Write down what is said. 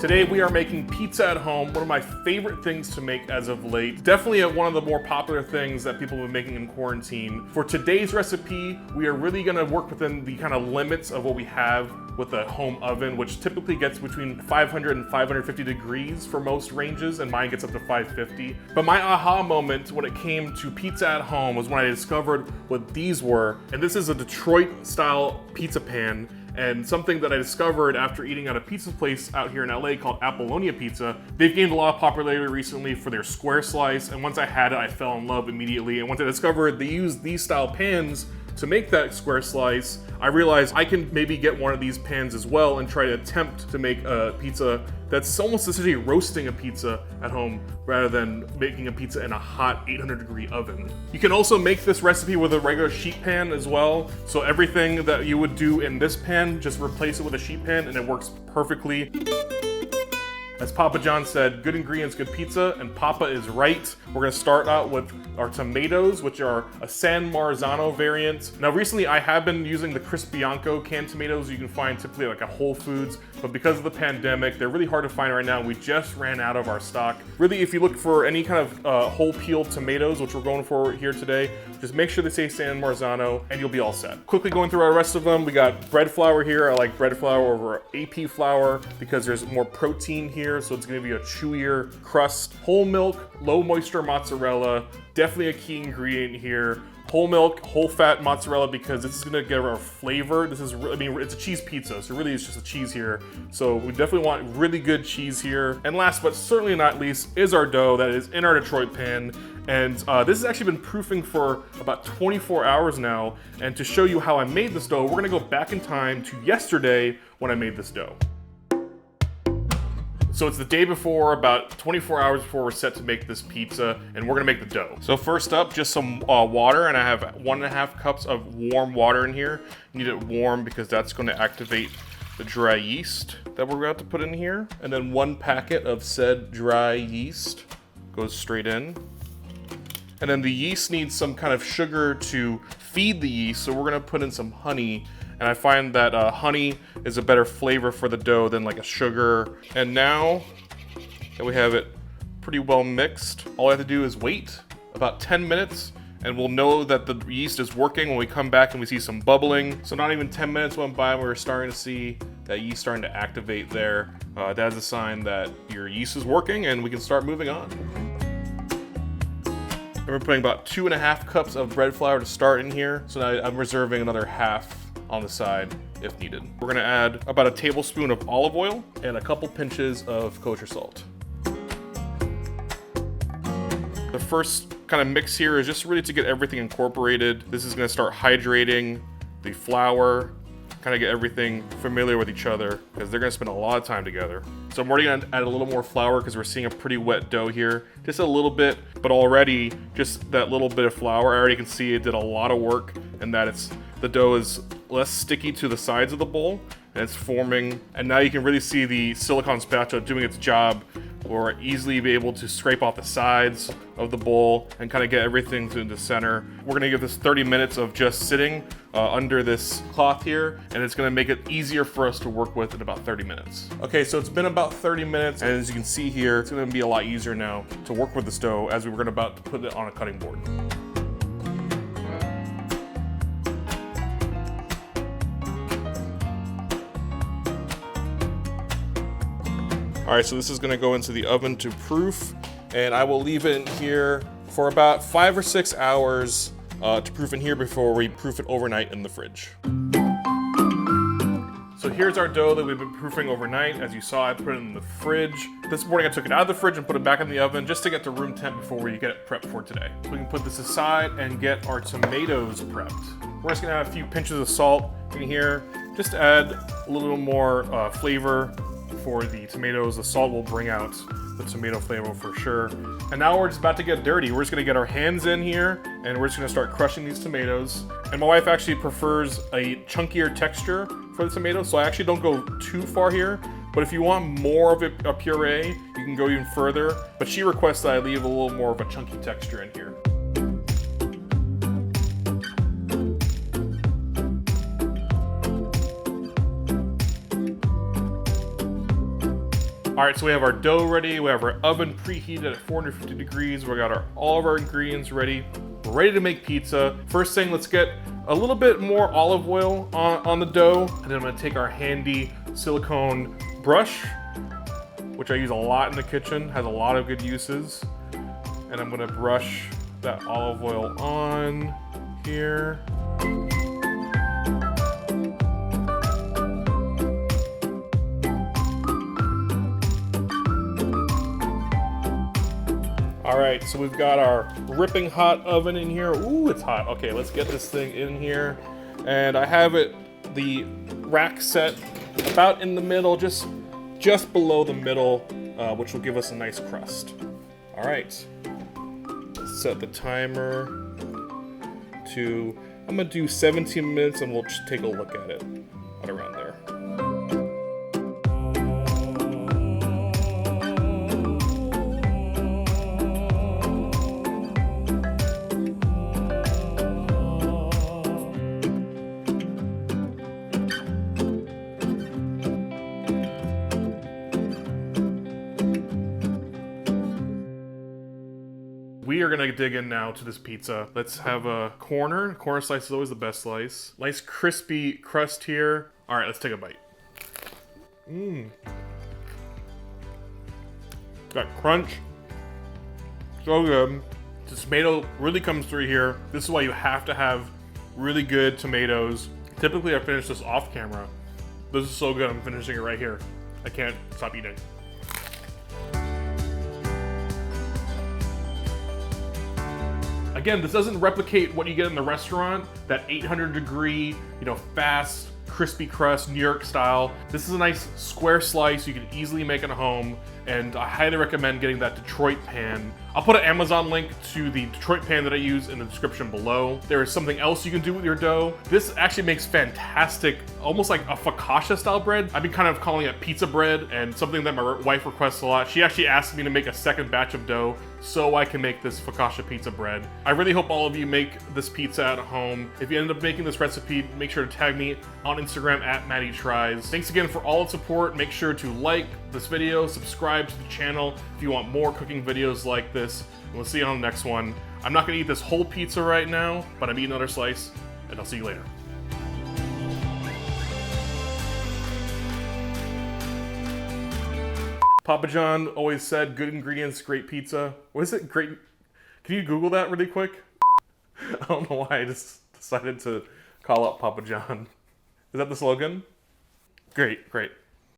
Today we are making pizza at home, one of my favorite things to make as of late. Definitely one of the more popular things that people have been making in quarantine. For today's recipe, we are really gonna work within the kind of limits of what we have with a home oven, which typically gets between 500 and 550 degrees for most ranges, and mine gets up to 550. But my aha moment when it came to pizza at home was when I discovered what these were. And this is a Detroit-style pizza pan, and something that I discovered after eating at a pizza place out here in LA called Apollonia Pizza. They've gained a lot of popularity recently for their square slice, and once I had it, I fell in love immediately. And once I discovered they use these style pans to make that square slice, I realized I can maybe get one of these pans as well and try to attempt to make a pizza that's almost essentially roasting a pizza at home rather than making a pizza in a hot 800-degree oven. You can also make this recipe with a regular sheet pan as well. So everything that you would do in this pan, just replace it with a sheet pan and it works perfectly. As Papa John said, good ingredients, good pizza, and Papa is right. We're gonna start out with our tomatoes, which are a San Marzano variant. Now recently I have been using the Crisp Bianco canned tomatoes you can find typically like at Whole Foods, but because of the pandemic, they're really hard to find right now. We just ran out of our stock. Really, if you look for any kind of whole peeled tomatoes, which we're going for here today, just make sure they say San Marzano and you'll be all set. Quickly going through our rest of them, we got bread flour here. I like bread flour over AP flour because there's more protein here, so it's gonna be a chewier crust. Whole milk, low moisture mozzarella, definitely a key ingredient here. Whole milk, whole fat mozzarella because this is gonna give our flavor. This is, I mean, it's a cheese pizza, so really it's just a cheese here. So we definitely want really good cheese here. And last but certainly not least is our dough that is in our Detroit pan. And this has actually been proofing for about 24 hours now. And to show you how I made this dough, we're gonna go back in time to yesterday when I made this dough. So it's the day before, about 24 hours before we're set to make this pizza, and we're gonna make the dough. So first up, just some water, and I have 1.5 cups of warm water in here. You need it warm because that's gonna activate the dry yeast that we're about to put in here. And then 1 packet of said dry yeast goes straight in. And then the yeast needs some kind of sugar to feed the yeast, so we're gonna put in some honey. And I find that honey is a better flavor for the dough than like a sugar. And now that we have it pretty well mixed, all I have to do is wait about 10 minutes and we'll know that the yeast is working when we come back and we see some bubbling. So not even 10 minutes went by and we're starting to see that yeast starting to activate there. That's a sign that your yeast is working and we can start moving on. And we're putting about 2.5 cups of bread flour to start in here. So now I'm reserving another half on the side if needed. We're gonna add about a tablespoon of olive oil and a couple pinches of kosher salt. The first kind of mix here is just really to get everything incorporated. This is gonna start hydrating the flour, kind of get everything familiar with each other because they're gonna spend a lot of time together. So I'm already gonna add a little more flour because we're seeing a pretty wet dough here. Just a little bit, but already just that little bit of flour, I already can see it did a lot of work and that the dough is less sticky to the sides of the bowl and it's forming. And now you can really see the silicone spatula doing its job or easily be able to scrape off the sides of the bowl and kind of get everything to the center. We're gonna give this 30 minutes of just sitting under this cloth here, and it's gonna make it easier for us to work with in about 30 minutes. Okay, so it's been about 30 minutes, and as you can see here, it's gonna be a lot easier now to work with this dough as we were about to put it on a cutting board. All right, so this is gonna go into the oven to proof, and I will leave it in here for about 5 or 6 hours to proof in here before we proof it overnight in the fridge. So here's our dough that we've been proofing overnight. As you saw, I put it in the fridge. This morning I took it out of the fridge and put it back in the oven just to get to room temp before we get it prepped for today. So we can put this aside and get our tomatoes prepped. We're just gonna add a few pinches of salt in here, just to add a little more flavor for the tomatoes. The salt will bring out the tomato flavor for sure. And now we're just about to get dirty. We're just gonna get our hands in here and we're just gonna start crushing these tomatoes. And my wife actually prefers a chunkier texture for the tomatoes, so I actually don't go too far here. But if you want more of a puree, you can go even further. But she requests that I leave a little more of a chunky texture in here. All right, so we have our dough ready. We have our oven preheated at 450 degrees. We got all of our ingredients ready. We're ready to make pizza. First thing, let's get a little bit more olive oil on the dough. And then I'm gonna take our handy silicone brush, which I use a lot in the kitchen, has a lot of good uses. And I'm gonna brush that olive oil on here. All right, so we've got our ripping hot oven in here. Ooh, it's hot. Okay, let's get this thing in here. And I have the rack set about in the middle, just below the middle, which will give us a nice crust. All right, set the timer to, I'm gonna do 17 minutes and we'll just take a look at it right around there. We are gonna dig in now to this pizza. Let's have a corner. Corner slice is always the best slice. Nice crispy crust here. All right, let's take a bite. Got crunch. So good. The tomato really comes through here. This is why you have to have really good tomatoes. Typically I finish this off camera. This is so good, I'm finishing it right here. I can't stop eating. Again, this doesn't replicate what you get in the restaurant, that 800 degree, fast, crispy crust, New York style. This is a nice square slice you can easily make at home, and I highly recommend getting that Detroit pan. I'll put an Amazon link to the Detroit pan that I use in the description below. There is something else you can do with your dough. This actually makes fantastic, almost like a focaccia style bread. I've been kind of calling it pizza bread, and something that my wife requests a lot. She actually asked me to make a second batch of dough so I can make this focaccia pizza bread. I really hope all of you make this pizza at home. If you end up making this recipe, make sure to tag me on Instagram at MattyTries. Thanks again for all the support. Make sure to like this video, subscribe to the channel if you want more cooking videos like this, and we'll see you on the next one. I'm not gonna eat this whole pizza right now, but I'm eating another slice, and I'll see you later. Papa John always said, good ingredients, great pizza. What is it? Great. Can you Google that really quick? I don't know why I just decided to call out Papa John. Is that the slogan? Great, great.